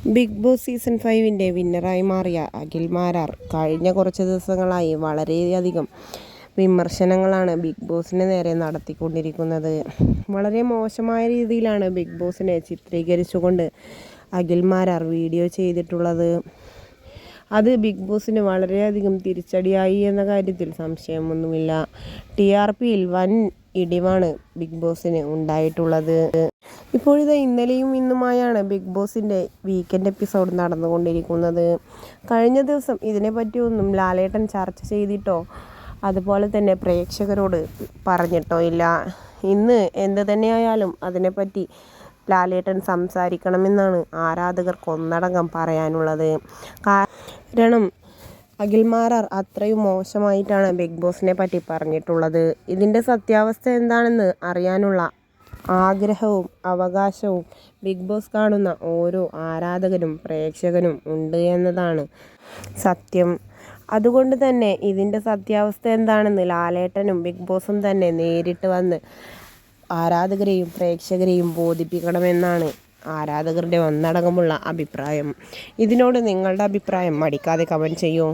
Big boss season 5 വിന്നറായി മാറിയ അഖിൽ മാരാർ കഴിഞ്ഞ കുറച്ച് ദിവസങ്ങളായി വളരെയധികം വിമർശനങ്ങളാണ് ബിഗ് ബോസിന് നേരെ നടത്തിക്കൊണ്ടിരിക്കുന്നത്. വളരെ മോശമായ രീതിയിലാണ് ബിഗ് ബോസിനെ ചിത്രീകരിച്ചുകൊണ്ട് അഖിൽ മാരാർ വീഡിയോ ചെയ്തിട്ടുള്ളത്. അത് ബിഗ് ബോസിന് വളരെയധികം തിരിച്ചടിയായി എന്ന കാര്യത്തിൽ സംശയമൊന്നുമില്ല. TRPയിൽ വൻ ഇടിവാണ് ബിഗ് ബോസിന് ഉണ്ടായിട്ടുള്ളത്. ഇപ്പോഴിത് ഇന്നലെയും ഇന്നുമായാണ് ബിഗ് ബോസിൻ്റെ വീക്കെൻഡ് എപ്പിസോഡ് നടന്നുകൊണ്ടിരിക്കുന്നത്. കഴിഞ്ഞ ദിവസം ഇതിനെപ്പറ്റിയൊന്നും ലാലേട്ടൻ ചർച്ച ചെയ്തിട്ടോ അതുപോലെ തന്നെ പ്രേക്ഷകരോട് പറഞ്ഞിട്ടോ ഇല്ല. ഇന്ന് എന്ത് തന്നെയായാലും അതിനെപ്പറ്റി ലാലേട്ടൻ സംസാരിക്കണമെന്നാണ് ആരാധകർക്ക് ഒന്നടങ്കം പറയാനുള്ളത്. കാരണം അഖിൽ മാരാർ അത്രയും മോശമായിട്ടാണ് ബിഗ് ബോസിനെ പറ്റി പറഞ്ഞിട്ടുള്ളത്. ഇതിൻ്റെ സത്യാവസ്ഥ എന്താണെന്ന് അറിയാനുള്ള ആഗ്രഹവും അവകാശവും ബിഗ് ബോസ് കാണുന്ന ഓരോ ആരാധകനും പ്രേക്ഷകനും ഉണ്ട് എന്നതാണ് സത്യം. അതുകൊണ്ട് തന്നെ ഇതിൻ്റെ സത്യാവസ്ഥ എന്താണെന്ന് ലാലേട്ടനും ബിഗ് ബോസും തന്നെ നേരിട്ട് വന്ന് ആരാധകരെയും പ്രേക്ഷകരെയും ബോധിപ്പിക്കണമെന്നാണ് ആരാധകരുടെ ഒന്നടങ്കമുള്ള അഭിപ്രായം. ഇതിനോട് നിങ്ങളുടെ അഭിപ്രായം മടിക്കാതെ കമൻറ്റ് ചെയ്യൂ.